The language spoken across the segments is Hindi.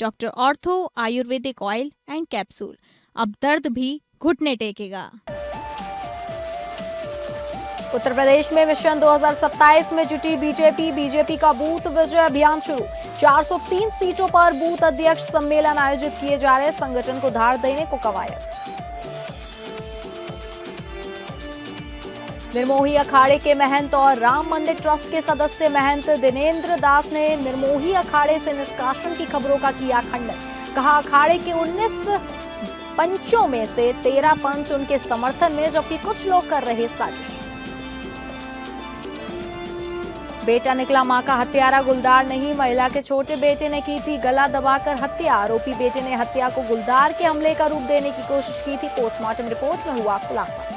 Doctor ortho Ayurvedic oil and capsule. अब दर्द भी घुटने टेकेगा। उत्तर प्रदेश में मिशन 2027 में जुटी बीजेपी का बूथ विजय अभियान शुरू। 403 सीटों पर बूथ अध्यक्ष सम्मेलन आयोजित किए जा रहे, संगठन को धार देने को कवायद। निर्मोही अखाड़े के महंत और राम मंदिर ट्रस्ट के सदस्य महंत दिनेंद्र दास ने निर्मोही अखाड़े से निष्कासन की खबरों का किया खंडन। कहा, अखाड़े के 19 पंचों में से 13 पंच उनके समर्थन में, जबकि कुछ लोग कर रहे साजिश। बेटा निकला मां का हत्यारा, गुलदार नहीं, महिला के छोटे बेटे ने की थी गला दबाकर हत्या। आरोपी बेटे ने हत्या को गुलदार के हमले का रूप देने की कोशिश की थी। पोस्टमार्टम रिपोर्ट में हुआ खुलासा।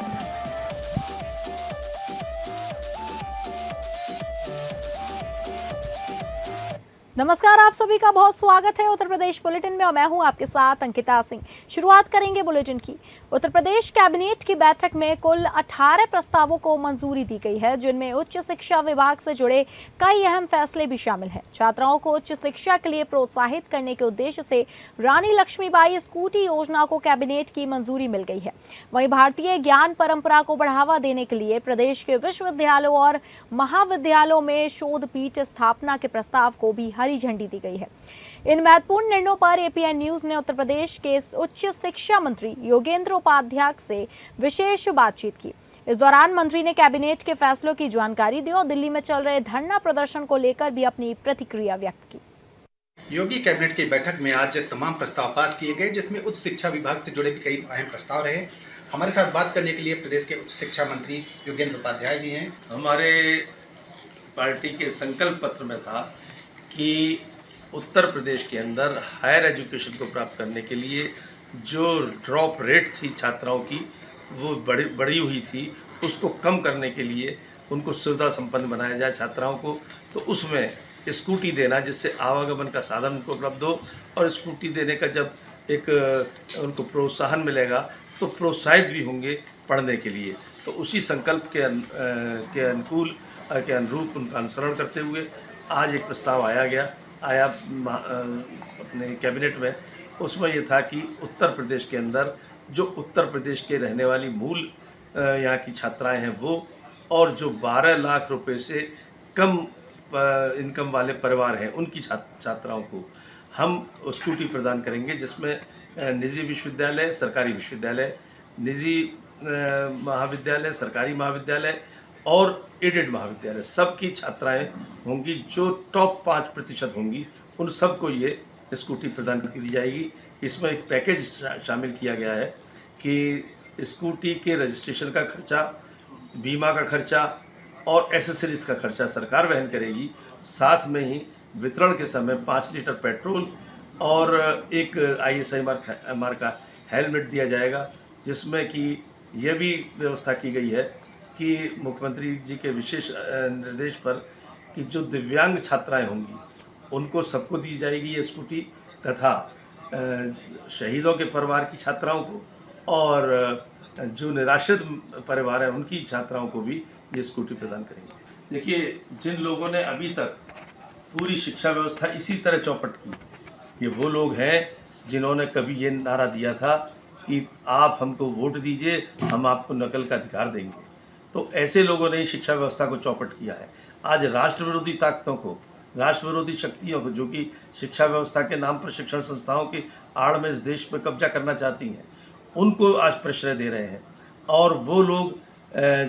नमस्कार, आप सभी का बहुत स्वागत है उत्तर प्रदेश बुलेटिन में और मैं हूं आपके साथ अंकिता सिंह। शुरुआत करेंगे बुलेटिन की। उत्तर प्रदेश कैबिनेट की बैठक में कुल 18 प्रस्तावों को मंजूरी दी गई है, जिनमें उच्च शिक्षा विभाग से जुड़े कई अहम फैसले भी शामिल हैं। छात्राओं को उच्च शिक्षा के लिए प्रोत्साहित करने के उद्देश्य से रानी लक्ष्मीबाई स्कूटी योजना को कैबिनेट की मंजूरी मिल गई है। वहीं भारतीय ज्ञान परंपरा को बढ़ावा देने के लिए प्रदेश के विश्वविद्यालयों और महाविद्यालयों में शोध पीठ स्थापना के प्रस्ताव को भी हरी झंडी दी गई है। इन महत्वपूर्ण निर्णयों पर एपीएन न्यूज ने उत्तर प्रदेश के उच्च शिक्षा मंत्री योगेंद्र उपाध्याय से विशेष बातचीत की। इस दौरान मंत्री ने कैबिनेट के फैसलों की जानकारी दी और दिल्ली में चल रहे धरना प्रदर्शन को लेकर भी अपनी प्रतिक्रिया व्यक्त की। योगी कैबिनेट की बैठक में आज तमाम प्रस्ताव पास किए गए, जिसमें उच्च शिक्षा विभाग से जुड़े भी कई अहम प्रस्ताव रहे। हमारे साथ बात करने के लिए प्रदेश के उच्च शिक्षा मंत्री योगेंद्र उपाध्याय जी हैं। हमारे पार्टी के संकल्प पत्र में था कि उत्तर प्रदेश के अंदर हायर एजुकेशन को प्राप्त करने के लिए जो ड्रॉप रेट थी छात्राओं की, वो बढ़ी हुई थी, उसको कम करने के लिए उनको सुविधा संपन्न बनाया जाए छात्राओं को। तो उसमें स्कूटी देना, जिससे आवागमन का साधन उनको उपलब्ध हो, और स्कूटी देने का जब एक उनको प्रोत्साहन मिलेगा तो प्रोत्साहित भी होंगे पढ़ने के लिए। तो उसी संकल्प के अनुरूप उनका अनुसरण करते हुए आज एक प्रस्ताव आया अपने कैबिनेट में। उसमें ये था कि उत्तर प्रदेश के अंदर जो उत्तर प्रदेश के रहने वाली मूल यहाँ की छात्राएं हैं वो, और जो 12 लाख रुपए से कम इनकम वाले परिवार हैं उनकी छात्राओं को हम स्कूटी प्रदान करेंगे, जिसमें निजी विश्वविद्यालय, सरकारी विश्वविद्यालय, निजी महाविद्यालय, सरकारी महाविद्यालय और एडेड महाविद्यालय सबकी छात्राएं होंगी। जो टॉप 5% होंगी उन सबको ये स्कूटी प्रदान की जाएगी। इसमें एक पैकेज शामिल किया गया है कि स्कूटी के रजिस्ट्रेशन का खर्चा, बीमा का खर्चा और एसेसरीज का खर्चा सरकार वहन करेगी। साथ में ही वितरण के समय 5 लीटर पेट्रोल और एक ISI मार्क का हेलमेट दिया जाएगा, जिसमें कि यह भी व्यवस्था की गई है कि मुख्यमंत्री जी के विशेष निर्देश पर कि जो दिव्यांग छात्राएं होंगी उनको सबको दी जाएगी ये स्कूटी, तथा शहीदों के परिवार की छात्राओं को और जो निराश्रित परिवार हैं उनकी छात्राओं को भी ये स्कूटी प्रदान करेंगे। देखिए, जिन लोगों ने अभी तक पूरी शिक्षा व्यवस्था इसी तरह चौपट की, ये वो लोग हैं जिन्होंने कभी ये नारा दिया था कि आप हमको वोट दीजिए, हम आपको नकल का अधिकार देंगे। तो ऐसे लोगों ने ही शिक्षा व्यवस्था को चौपट किया है। आज राष्ट्र विरोधी ताकतों को, राष्ट्र विरोधी शक्तियों को, जो कि शिक्षा व्यवस्था के नाम पर शिक्षण संस्थाओं की आड़ में इस देश पर कब्जा करना चाहती हैं, उनको आज प्रश्रय दे रहे हैं। और वो लोग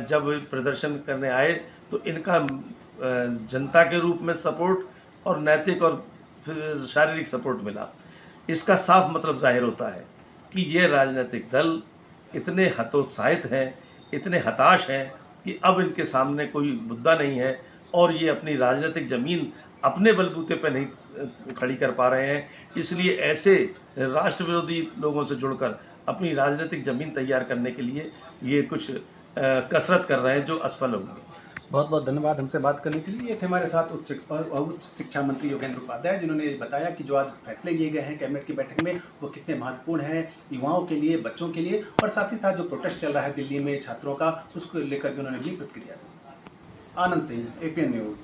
जब प्रदर्शन करने आए तो इनका जनता के रूप में सपोर्ट और नैतिक और शारीरिक सपोर्ट मिला। इसका साफ मतलब जाहिर होता है कि ये राजनीतिक दल इतने हतोत्साहित हैं, इतने हताश हैं कि अब इनके सामने कोई मुद्दा नहीं है और ये अपनी राजनीतिक ज़मीन अपने बलबूते पर नहीं खड़ी कर पा रहे हैं। इसलिए ऐसे राष्ट्र विरोधी लोगों से जुड़कर अपनी राजनीतिक ज़मीन तैयार करने के लिए ये कुछ कसरत कर रहे हैं जो असफल होंगे। बहुत बहुत धन्यवाद हमसे बात करने के लिए। ये थे हमारे साथ उच्च शिक्षा मंत्री योगेंद्र उपाध्याय, जिन्होंने बताया कि जो आज फैसले लिए गए हैं कैबिनेट की बैठक में वो कितने महत्वपूर्ण हैं युवाओं के लिए, बच्चों के लिए, और साथ ही साथ जो प्रोटेस्ट चल रहा है दिल्ली में छात्रों का, उसको लेकर भी उन्होंने भी प्रतिक्रिया दी। Anand Singh, APN news.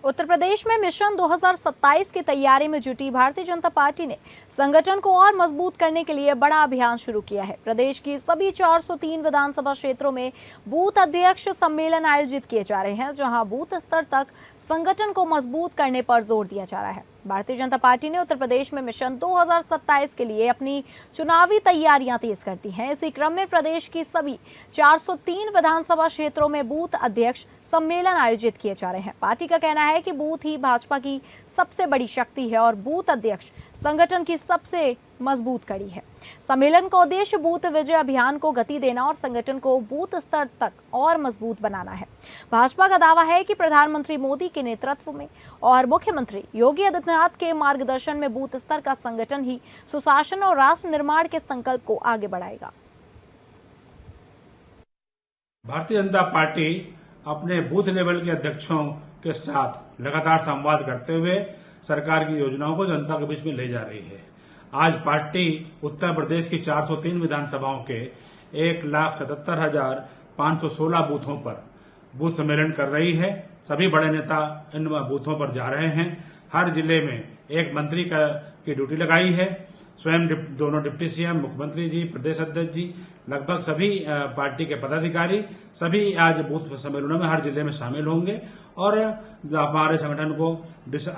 उत्तर प्रदेश में मिशन 2027 की तैयारी में जुटी भारतीय जनता पार्टी ने संगठन को और मजबूत करने के लिए बड़ा अभियान शुरू किया है। प्रदेश की सभी 403 विधानसभा क्षेत्रों में बूथ अध्यक्ष सम्मेलन आयोजित किए जा रहे हैं, जहां बूथ स्तर तक संगठन को मजबूत करने पर जोर दिया जा रहा है। भारतीय जनता पार्टी ने उत्तर प्रदेश में मिशन 2027 के लिए अपनी चुनावी तैयारियां तेज कर दी हैं। इसी क्रम में प्रदेश की सभी 403 विधानसभा क्षेत्रों में बूथ अध्यक्ष सम्मेलन आयोजित किए जा रहे हैं। पार्टी का कहना है कि बूथ ही भाजपा की सबसे बड़ी शक्ति है और बूथ अध्यक्ष संगठन की सबसे मजबूत कड़ी है। सम्मेलन का उद्देश्य बूथ विजय अभियान को गति देना और संगठन को बूथ स्तर तक और मजबूत बनाना है। भाजपा का दावा है कि प्रधानमंत्री मोदी के नेतृत्व में और मुख्यमंत्री योगी आदित्यनाथ के मार्गदर्शन में बूथ स्तर का संगठन ही सुशासन और राष्ट्र निर्माण के संकल्प को आगे बढ़ाएगा। भारतीय जनता पार्टी अपने बूथ लेवल के अध्यक्षों के साथ लगातार संवाद करते हुए सरकार की योजनाओं को जनता के बीच में ले जा रही है। आज पार्टी उत्तर प्रदेश की 403 विधानसभाओं के 1,77,516 बूथों पर बूथ सम्मेलन कर रही है। सभी बड़े नेता इन बूथों पर जा रहे हैं। हर जिले में एक मंत्री की ड्यूटी लगाई है। स्वयं दोनों डिप्टी सीएम, मुख्यमंत्री जी, प्रदेश अध्यक्ष जी, लगभग सभी पार्टी के पदाधिकारी सभी आज बूथ सम्मेलनों में हर जिले में शामिल होंगे और हमारे संगठन को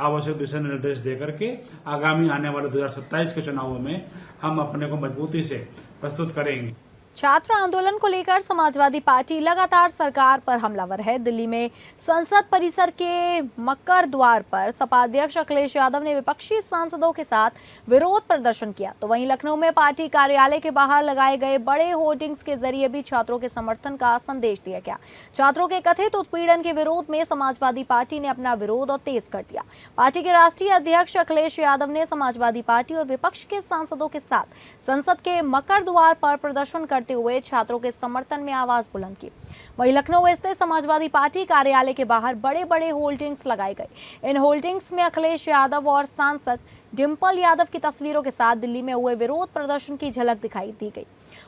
आवश्यक दिशा निर्देश देकर के आगामी आने वाले 2027 के चुनावों में हम अपने को मजबूती से प्रस्तुत करेंगे। छात्र आंदोलन को लेकर समाजवादी पार्टी लगातार सरकार पर हमलावर है। दिल्ली में संसद परिसर के मक्कर द्वार पर सपा अध्यक्ष अखिलेश यादव ने विपक्षी सांसदों के साथ विरोध प्रदर्शन किया, तो वहीं लखनऊ में पार्टी कार्यालय के बाहर लगाए गए बड़े होर्डिंग्स के जरिए भी छात्रों के समर्थन का संदेश दिया गया। छात्रों के कथित उत्पीड़न के विरोध में समाजवादी पार्टी ने अपना विरोध और तेज कर दिया। पार्टी के राष्ट्रीय अध्यक्ष अखिलेश यादव ने समाजवादी पार्टी और विपक्ष के सांसदों के साथ संसद के मक्कर द्वार पर प्रदर्शन करते हुए छात्रों के समर्थन में आवाज बुलंद की। वहीं लखनऊ स्थित समाजवादी पार्टी कार्यालय के बाहर बड़े बड़े होल्डिंग्स लगाए गए। इन होल्डिंग्स में अखिलेश यादव और सांसद डिंपल यादव की तस्वीरों के साथ दिल्ली में हुए विरोध प्रदर्शन की झलक दिखाई दी गई।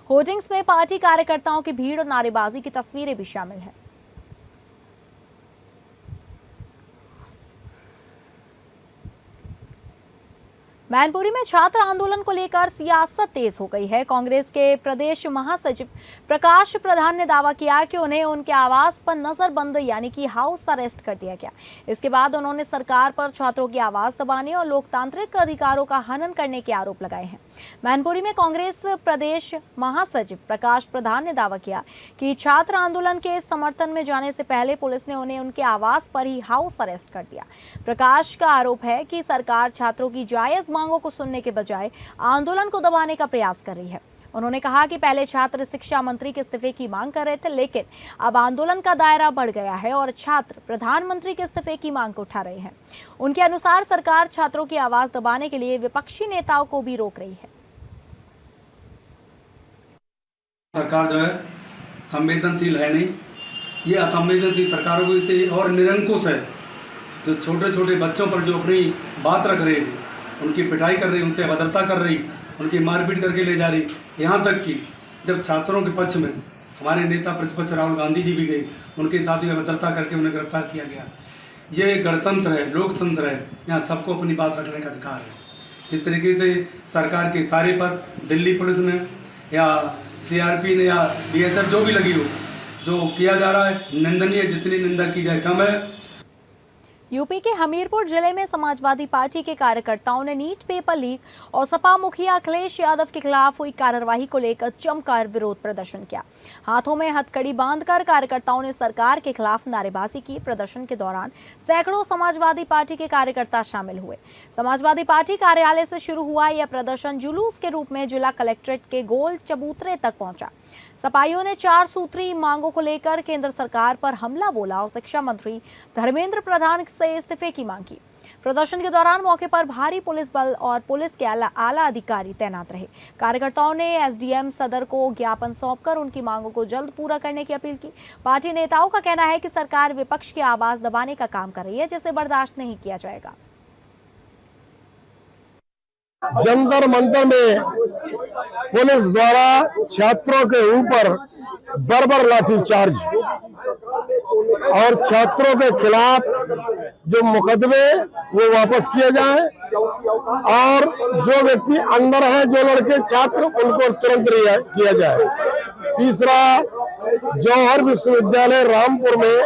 होर्डिंग्स में पार्टी कार्यकर्ताओं की भीड़ और नारेबाजी की तस्वीरें भी शामिल हैं। मैनपुरी में छात्र आंदोलन को लेकर सियासत तेज हो गई है। कांग्रेस के प्रदेश महासचिव प्रकाश प्रधान ने दावा किया कि उन्हें उनके आवास पर नजरबंद यानी कि हाउस अरेस्ट कर दिया गया। इसके बाद उन्होंने सरकार पर छात्रों की आवाज दबाने और लोकतांत्रिक अधिकारों का हनन करने के आरोप लगाए हैं। मैनपुरी में कांग्रेस प्रदेश महासचिव प्रकाश प्रधान ने दावा किया कि छात्र आंदोलन के समर्थन में जाने से पहले पुलिस ने उन्हें उनके आवास पर ही हाउस अरेस्ट कर दिया। प्रकाश का आरोप है कि सरकार छात्रों की जायज मांगों को सुनने के बजाय आंदोलन को दबाने का प्रयास कर रही है। उन्होंने कहा कि पहले छात्र शिक्षा मंत्री के इस्तीफे की मांग कर रहे थे, लेकिन अब आंदोलन का दायरा बढ़ गया है और छात्र प्रधानमंत्री के इस्तीफे की मांग को उठा रहे हैं। उनके अनुसार सरकार छात्रों की आवाज दबाने के लिए विपक्षी नेताओं को भी रोक रही है। सरकार जो है संवेदनशील है नहीं, ये असंवेदनशील सरकारों को से और निरंकुश है। जो छोटे छोटे बच्चों पर जो अपनी बात रख रहे थे, उनकी पिटाई कर रही, उनसे अभद्रता कर रही, उनकी मारपीट करके ले जा रही। यहाँ तक कि जब छात्रों के पक्ष में हमारे नेता प्रतिपक्ष राहुल गांधी जी भी गए, उनके साथ भी अभद्रता करके उन्हें गिरफ्तार किया गया। ये गणतंत्र है, लोकतंत्र है, यहाँ सबको अपनी बात रखने का अधिकार है। जिस तरीके से सरकार के इशारे पर दिल्ली पुलिस ने या CRP ने या BSF जो भी लगी हो, जो किया जा रहा है निंदनीय, जितनी निंदा की जाए कम है। यूपी के हमीरपुर जिले में समाजवादी पार्टी के कार्यकर्ताओं ने नीट पेपर लीक और सपा मुखिया अखिलेश यादव के खिलाफ हुई कार्रवाई को लेकर जमकर विरोध प्रदर्शन किया। हाथों में हथकड़ी बांधकर कार्यकर्ताओं ने सरकार के खिलाफ नारेबाजी की। प्रदर्शन के दौरान सैकड़ों समाजवादी पार्टी के कार्यकर्ता शामिल हुए। समाजवादी पार्टी कार्यालय से शुरू हुआ यह प्रदर्शन जुलूस के रूप में जिला कलेक्ट्रेट के गोल चबूतरे तक पहुंचा। सपाइयों ने 4 सूत्री मांगों को लेकर केंद्र सरकार पर हमला बोला और शिक्षा मंत्री धर्मेंद्र प्रधान से इस्तीफे की मांग की। प्रदर्शन के दौरान मौके पर भारी पुलिस बल और पुलिस के आला अधिकारी तैनात रहे। कार्यकर्ताओं ने SDM सदर को ज्ञापन सौंपकर उनकी मांगों को जल्द पूरा करने की अपील की। पार्टी नेताओं का कहना है कि सरकार विपक्ष की आवाज दबाने का काम कर रही है, जिसे बर्दाश्त नहीं किया जाएगा। जंतर मंतर में पुलिस द्वारा छात्रों के ऊपर बर्बर लाठीचार्ज और छात्रों के खिलाफ जो मुकदमे वो वापस किए जाएं और जो व्यक्ति अंदर है, जो लड़के छात्र, उनको तुरंत रिहा किया जाए। तीसरा, जौहर विश्वविद्यालय रामपुर में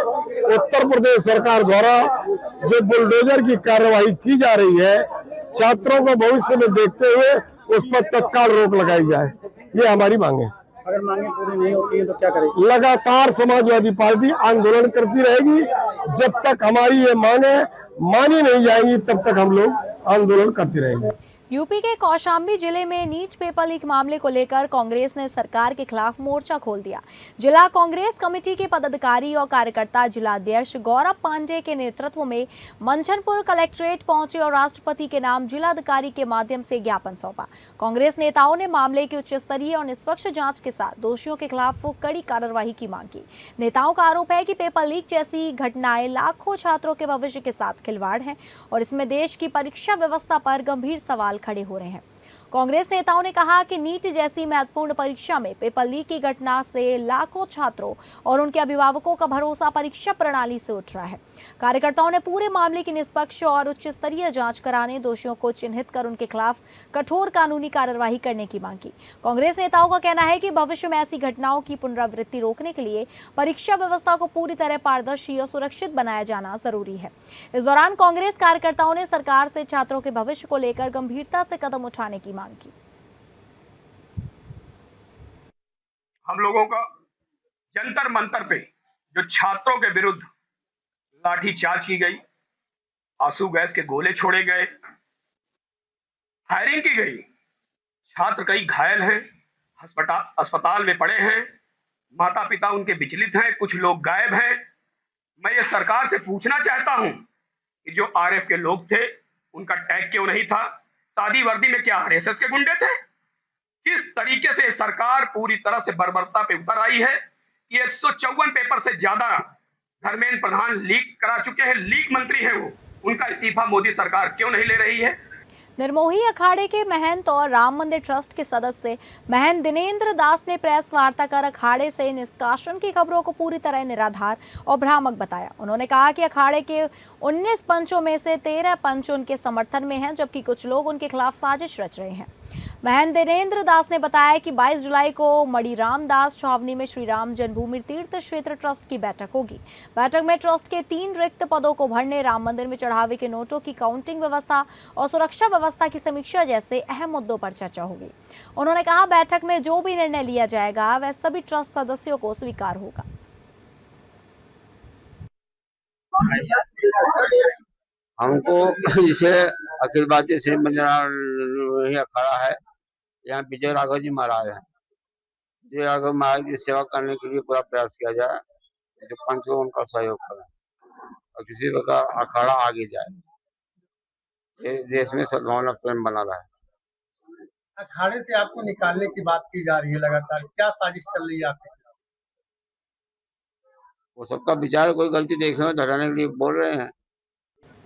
उत्तर प्रदेश सरकार द्वारा जो बुलडोजर की कार्रवाई की जा रही है, छात्रों को भविष्य में देखते हुए उस पर तत्काल रोक लगाई जाए, ये हमारी मांग है। अगर मांगे पूरी नहीं होती है तो क्या करेगी? लगातार समाजवादी पार्टी आंदोलन करती रहेगी। जब तक हमारी ये मांगे मानी नहीं जाएंगी, तब तक हम लोग आंदोलन करते रहेंगे। यूपी के कौशाम्बी जिले में नीट पेपर लीक मामले को लेकर कांग्रेस ने सरकार के खिलाफ मोर्चा खोल दिया। जिला कांग्रेस कमेटी के पदाधिकारी और कार्यकर्ता जिलाध्यक्ष गौरव पांडे के नेतृत्व में मंझनपुर कलेक्ट्रेट पहुंचे और राष्ट्रपति के नाम जिलाधिकारी के माध्यम से ज्ञापन सौंपा। कांग्रेस नेताओं ने मामले की उच्च स्तरीय और निष्पक्ष जांच के साथ दोषियों के खिलाफ कड़ी कार्रवाई की मांग की। नेताओं का आरोप है कि पेपर लीक जैसी घटनाएं लाखों छात्रों के भविष्य के साथ खिलवाड़ है और इसमें देश की परीक्षा व्यवस्था पर गंभीर सवाल खड़े हो रहे हैं। कांग्रेस नेताओं ने कहा कि नीट जैसी महत्वपूर्ण परीक्षा में पेपर लीक की घटना से लाखों छात्रों और उनके अभिभावकों का भरोसा परीक्षा प्रणाली से उठ रहा है। कार्यकर्ताओं ने पूरे मामले की निष्पक्ष और उच्च स्तरीय जांच कराने, दोषियों को चिन्हित कर उनके खिलाफ कठोर कानूनी कार्यवाही करने की मांग की। कांग्रेस नेताओं का कहना है कि भविष्य में ऐसी घटनाओं की पुनरावृत्ति रोकने के लिए परीक्षा व्यवस्था को पूरी तरह पारदर्शी और सुरक्षित बनाया जाना जरूरी है। इस दौरान कांग्रेस कार्यकर्ताओं ने सरकार से छात्रों के भविष्य को लेकर गंभीरता से कदम उठाने की मांग की। हम लोगों का जंतर मंतर पे जो छात्रों के विरुद्ध लाठीचार्ज की गई, आंसू गैस के गोले छोड़े गए, फायरिंग की गई, छात्र कई घायल हैं, अस्पताल में पड़े हैं, माता पिता उनके विचलित हैं, कुछ लोग गायब हैं। मैं ये सरकार से पूछना चाहता हूं कि जो आरएफ के लोग थे उनका टैग क्यों नहीं था? सादी वर्दी में क्या आरएसएस के गुंडे थे? किस तरीके से सरकार पूरी तरह से बर्बरता पे उतर आई है कि 154 पेपर से ज्यादा धर्मेंद्र प्रधान लीक करा चुके हैं, लीक मंत्री हैं वो, उनका इस्तीफा मोदी सरकार क्यों नहीं ले रही है? निर्मोही अखाड़े के महंत और राम मंदिर ट्रस्ट के सदस्य महंत दिनेंद्र दास ने प्रेस वार्ता कर अखाड़े से निष्कासन की खबरों को पूरी तरह निराधार और भ्रामक बताया। उन्होंने कहा कि अखाड़े के 19 पंचों में से 13 पंच उनके समर्थन में हैं, जबकि कुछ लोग उनके खिलाफ साजिश रच रहे हैं। महंत दिनेंद्र दास ने बताया कि 22 जुलाई को मणिराम दास छावनी में श्री राम जन्मभूमि तीर्थ क्षेत्र ट्रस्ट की बैठक होगी। बैठक में ट्रस्ट के 3 रिक्त पदों को भरने, राम मंदिर में चढ़ावे के नोटों की काउंटिंग व्यवस्था और सुरक्षा व्यवस्था की समीक्षा जैसे अहम मुद्दों पर चर्चा होगी। उन्होंने कहा, बैठक में जो भी निर्णय लिया जाएगा वह सभी ट्रस्ट सदस्यों को स्वीकार होगा। हमको जिसे अखिल भारतीय श्री मंदिर अखाड़ा है, यहाँ विजय राघव जी महाराज हैं। विजय राघव महाराज की सेवा करने के लिए पूरा प्रयास किया जाए, जो पंच लोग उनका सहयोग करें और किसी प्रकार अखाड़ा आगे जाए, देश में सद्भावना प्रेम बना रहे। अखाड़े से आपको निकालने की बात की जा रही है लगातार, क्या साजिश चल रही है आपके? वो सबका विचार, कोई गलती देखे हो हटाने के लिए बोल रहे हैं,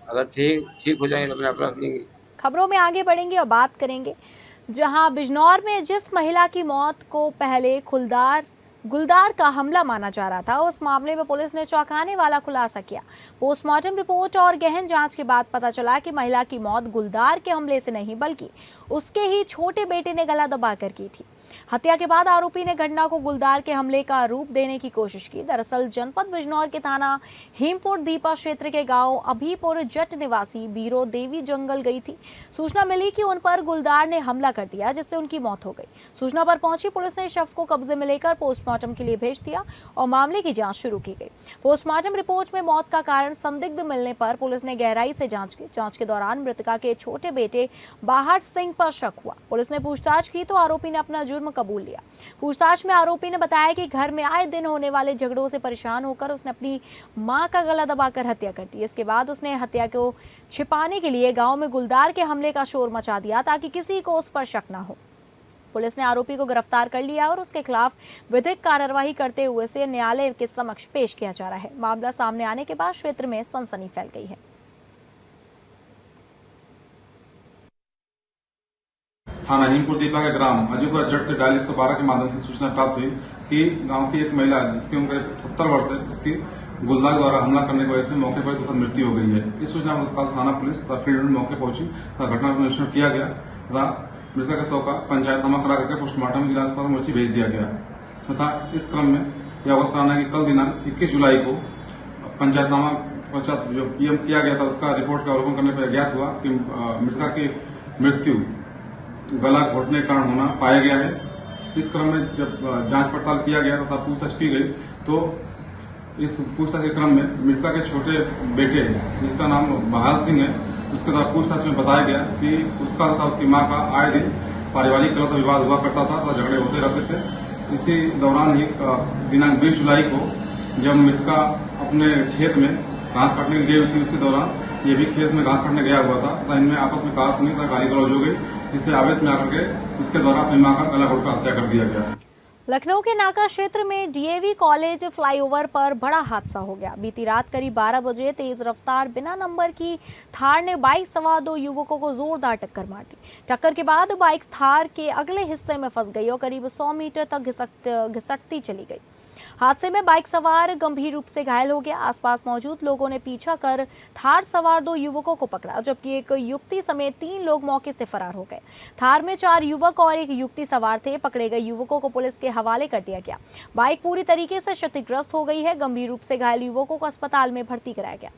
अगर ठीक हो जाएंगे तो अपने आप रख लेंगे। खबरों में आगे बढ़ेंगे और बात करेंगे जहां बिजनौर में जिस महिला की मौत को पहले गुलदार का हमला माना जा रहा था, उस मामले में पुलिस ने चौंकाने वाला खुलासा किया। पोस्टमार्टम रिपोर्ट और गहन जांच के बाद पता चला कि महिला की मौत गुलदार के हमले से नहीं बल्कि उसके ही छोटे बेटे ने गला दबाकर की थी। हत्या के बाद आरोपी ने घटना को गुलदार के हमले का रूप देने की कोशिश की। दरअसल जनपद बिजनौर के थाना हेमपुर दीपा क्षेत्र के गांव अभीपुर जट निवासी बीरो देवी जंगल गई थी। सूचना मिली कि उन पर गुलदार ने हमला कर दिया, जिससे उनकी मौत हो गई। सूचना पर पहुंची पुलिस ने शव को कब्जे में लेकर पोस्टमार्टम के लिए भेज दिया और मामले की जांच शुरू की गई। पोस्टमार्टम रिपोर्ट में मौत का कारण संदिग्ध मिलने पर पुलिस ने गहराई से जांच की। जांच के दौरान मृतका के छोटे बेटे बाहर सिंह पर शक हुआ। पुलिस ने पूछताछ की तो आरोपी ने अपना जुर्म कबूल लिया। पूछताछ में आरोपी ने बताया कि घर में आए दिन होने वाले झगड़ों से परेशान होकर उसने अपनी मां का गला दबाकर हत्या कर दी। इसके बाद उसने हत्या को छिपाने के लिए गांव में गुलदार के हमले का शोर मचा दिया ताकि किसी को उस पर शक न हो। पुलिस ने आरोपी को गिरफ्तार कर लिया और उसके खिलाफ विधिक कार्रवाई करते हुए उसे न्यायालय के समक्ष पेश किया जा रहा है। मामला सामने आने के बाद क्षेत्र में सनसनी फैल गई है। थाना हिमपुर दीपा के ग्राम अजूपुरा जट से डायल 112 के माध्यम से सूचना प्राप्त हुई कि गांव की एक महिला जिसकी उम्र 70 वर्ष है, उसकी गुलदार द्वारा हमला करने की वजह से मौके पर दुखद मृत्यु हो गई है। इस सूचना पर तत्काल थाना पुलिस तथा फील्ड यूनिट मौके पहुंची तथा घटना का निरीक्षण किया गया तथा मृतका के शव का पंचायतनामा करा करके पोस्टमार्टम जिला अस्पताल मोर्ची भेज दिया गया तथा इस क्रम में यह अवगत कराना है कि कल दिनांक 21 जुलाई को पंचायतनामा पश्चात जो पीएम किया गया था उसका रिपोर्ट का अवलोकन करने पर ज्ञात हुआ कि मृतका की मृत्यु गला घोटने के कारण होना पाया गया है। इस क्रम में जब जांच पड़ताल किया गया तथा पूछताछ की गई तो इस पूछताछ के क्रम में मृतका के छोटे बेटे जिसका नाम बहाल सिंह है, उसके द्वारा पूछताछ में बताया गया कि उसका तथा उसकी मां का आए दिन पारिवारिक गलत विवाद हुआ करता था तथा झगड़े होते रहते थे। इसी दौरान ही दिनांक 20 जुलाई को जब मृतका अपने खेत में घास काटने के लिए गई हुई थी, उसी दौरान ये भी खेत में घास काटने गया हुआ था तथा इनमें आपस में कहा सुनी तथा गाली गलौज हो गई, जिससे आवेश में आकर के इसके द्वारा अपनी मां का गला घोटकर हत्या कर दिया गया। लखनऊ के नाका क्षेत्र में डीएवी कॉलेज फ्लाईओवर पर बड़ा हादसा हो गया। बीती रात करीब 12 बजे तेज रफ्तार बिना नंबर की थार ने बाइक सवार 2 युवकों को जोरदार टक्कर मार दी। टक्कर के बाद बाइक थार के अगले हिस्से में फंस गई और करीब 100 मीटर तक घिसटती चली गई। हादसे में बाइक सवार गंभीर रूप से घायल हो गया। आसपास मौजूद लोगों ने पीछा कर थार सवार 2 युवकों को पकड़ा, जबकि एक युवती समेत 3 लोग मौके से फरार हो गए। थार में 4 युवक और एक युवती सवार थे। पकड़े गए युवकों को पुलिस के हवाले कर दिया गया। बाइक पूरी तरीके से क्षतिग्रस्त हो गई है। गंभीर रूप से घायल युवकों को अस्पताल में भर्ती कराया गया।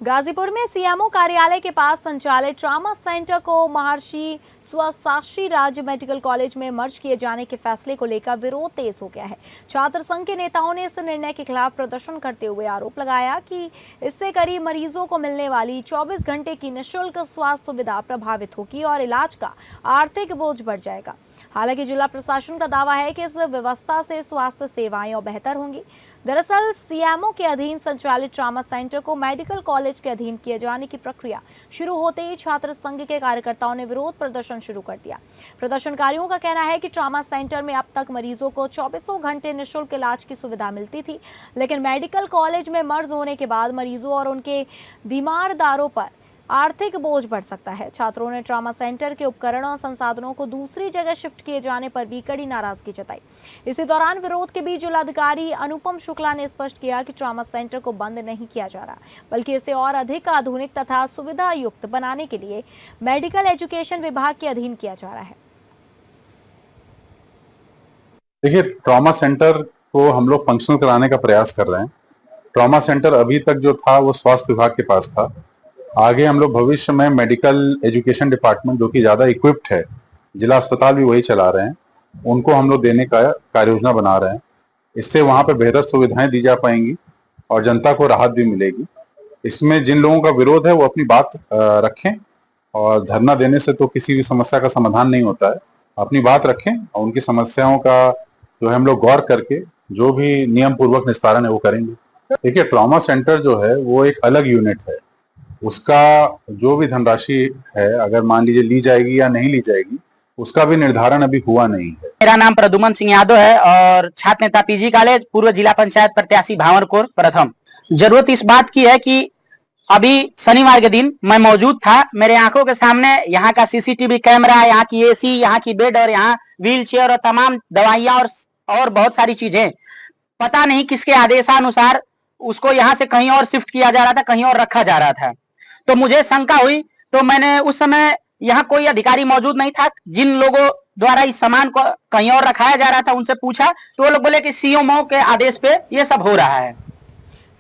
गाजीपुर में सीएमओ कार्यालय के पास संचालित ट्रॉमा सेंटर को महर्षि स्वशासी राज्य मेडिकल कॉलेज में मर्ज किए जाने के फैसले को लेकर विरोध तेज हो गया है। छात्र संघ के नेताओं ने इस निर्णय के खिलाफ प्रदर्शन करते हुए आरोप लगाया कि इससे करीब मरीजों को मिलने वाली 24 घंटे की निःशुल्क स्वास्थ्य सुविधा प्रभावित होगी और इलाज का आर्थिक बोझ बढ़ जाएगा। हालांकि जिला प्रशासन का दावा है कि इस व्यवस्था से स्वास्थ्य सेवाएं और बेहतर होंगी। दरअसल सीएमओ के अधीन संचालित ट्रॉमा सेंटर को मेडिकल कॉलेज के अधीन किए जाने की प्रक्रिया शुरू होते ही छात्र संघ के कार्यकर्ताओं ने विरोध प्रदर्शन शुरू कर दिया। प्रदर्शनकारियों का कहना है कि ट्रॉमा सेंटर में अब तक मरीजों को 24 घंटे निःशुल्क इलाज की सुविधा मिलती थी, लेकिन मेडिकल कॉलेज में मर्ज होने के बाद मरीजों और उनके बीमारदारों पर आर्थिक बोझ बढ़ सकता है। छात्रों ने ट्रॉमा सेंटर के उपकरणों और संसाधनों को दूसरी जगह शिफ्ट किए जाने पर भी कड़ी नाराजगी जताई। इसी दौरान विरोध के बीच जिलाधिकारी अनुपम शुक्ला ने स्पष्ट किया कि ट्रॉमा सेंटर को बंद नहीं किया जा रहा, बल्कि इसे और अधिक आधुनिक तथा सुविधा युक्त बनाने के लिए मेडिकल एजुकेशन विभाग के अधीन किया जा रहा है। देखिए, ट्रॉमा सेंटर को हम लोग फंक्शनल कराने का प्रयास कर रहे हैं। ट्रॉमा सेंटर अभी तक जो था वो स्वास्थ्य विभाग के पास था। आगे हम लोग भविष्य में मेडिकल एजुकेशन डिपार्टमेंट, जो कि ज्यादा इक्विप्ड है, जिला अस्पताल भी वही चला रहे हैं, उनको हम लोग देने का कार्य योजना बना रहे हैं। इससे वहां पे बेहतर सुविधाएं दी जा पाएंगी और जनता को राहत भी मिलेगी। इसमें जिन लोगों का विरोध है वो अपनी बात रखें, और धरना देने से तो किसी भी समस्या का समाधान नहीं होता है। अपनी बात रखें और उनकी समस्याओं का जो है हम लोग गौर करके जो भी नियम पूर्वक निस्तारण है वो करेंगे। देखिए, ट्रॉमा सेंटर जो है वो एक अलग यूनिट है। उसका जो भी धनराशि है, अगर मान लीजिए ली जाएगी या नहीं ली जाएगी, उसका भी निर्धारण अभी हुआ नहीं है। मेरा नाम प्रदुमन सिंह यादव है और छात्र नेता पीजी कॉलेज, पूर्व जिला पंचायत प्रत्याशी भावरकोर प्रथम। जरूरत इस बात की है कि अभी शनिवार के दिन मैं मौजूद था। मेरे आंखों के सामने यहाँ का सीसीटीवी कैमरा, यहाँ की एसी, यहाँ की बेड और यहाँ व्हील चेयर और तमाम दवाइयां और बहुत सारी चीजें, पता नहीं किसके आदेशानुसार उसको यहाँ से कहीं और शिफ्ट किया जा रहा था, कहीं और रखा जा रहा था। तो मुझे शंका हुई, तो मैंने उस समय यहाँ कोई अधिकारी मौजूद नहीं था जिन लोगों द्वारा इस सामान को कहीं और रखाया जा रहा था, उनसे पूछा तो वो लोग बोले कि सीएमओ के आदेश पे ये सब हो रहा है।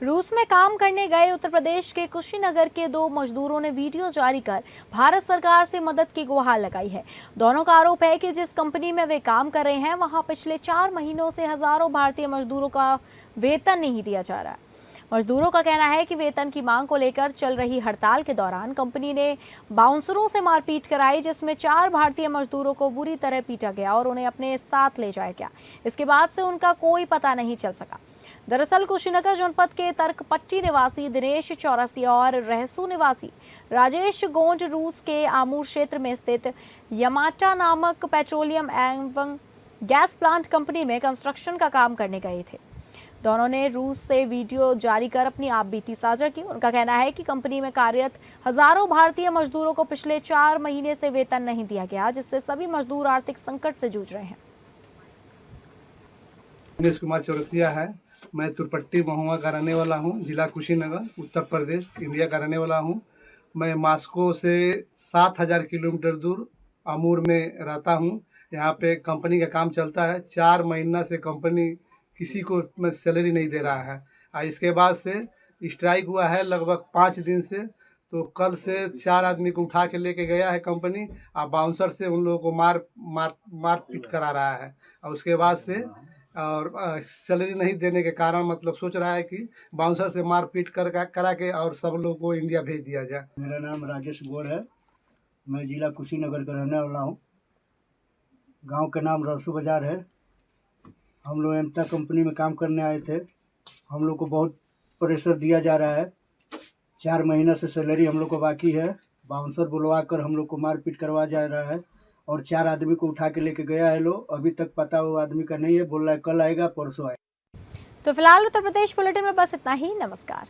रूस में काम करने गए उत्तर प्रदेश के कुशीनगर के 2 मजदूरों ने वीडियो जारी कर भारत सरकार से मदद की गुहार लगाई है। दोनों का आरोप है कि जिस कंपनी में वे काम कर रहे हैं वहां पिछले 4 महीनों से हजारों भारतीय मजदूरों का वेतन नहीं दिया जा रहा है। मजदूरों का कहना है कि वेतन की मांग को लेकर चल रही हड़ताल के दौरान कंपनी ने बाउंसरों से मारपीट कराई, जिसमें 4 भारतीय मजदूरों को बुरी तरह पीटा गया और उन्हें अपने साथ ले जाया गया। इसके बाद से उनका कोई पता नहीं चल सका। दरअसल कुशीनगर जनपद के तर्कपट्टी निवासी दिनेश चौरसी और रहसू निवासी राजेश गोंज रूस के आमूर क्षेत्र में स्थित यमाटा नामक पेट्रोलियम एवं गैस प्लांट कंपनी में कंस्ट्रक्शन का काम करने गए थे। दोनों ने रूस से वीडियो जारी कर अपनी आपबीती साझा की। उनका कहना है कि कंपनी में कार्यरत हजारों भारतीय मजदूरों को पिछले 4 महीने से वेतन नहीं दिया गया, जिससे सभी मजदूर आर्थिक संकट से जूझ रहे हैं। दिनेश कुमार चौरसिया है। मैं तुरपट्टी महुआ का रहने वाला हूँ, जिला कुशीनगर, उत्तर प्रदेश, इंडिया का रहने वाला हूँ। मैं मॉस्को से 7000 किलोमीटर दूर अमूर में रहता हूँ। यहाँ पे कंपनी का काम चलता है। 4 महीना से कंपनी किसी को सैलरी नहीं दे रहा है और इसके बाद से स्ट्राइक हुआ है लगभग 5 दिन से। तो कल से 4 आदमी को उठा के लेके गया है कंपनी और बाउंसर से उन लोगों को मार पीट करा रहा है और उसके बाद से और सैलरी नहीं देने के कारण मतलब सोच रहा है कि बाउंसर से मार पीट करा के और सब लोगों को इंडिया भेज दिया जाए। मेरा नाम राजेश गौड़ है। मैं जिला कुशीनगर का रहने वाला हूँ। गांव का नाम रसू बाजार है। हम लोग एमता कंपनी में काम करने आए थे। हम लोग को बहुत प्रेशर दिया जा रहा है। 4 महीना से सैलरी हम लोग को बाकी है। बाउंसर बुलवा कर हम लोग को मारपीट करवा जा रहा है और 4 आदमी को उठा के लेके गया है लोग। अभी तक पता वो आदमी का नहीं है। बोल रहा है कल आएगा, परसों आएगा। तो फिलहाल उत्तर प्रदेश बुलेटिन में बस इतना ही। नमस्कार।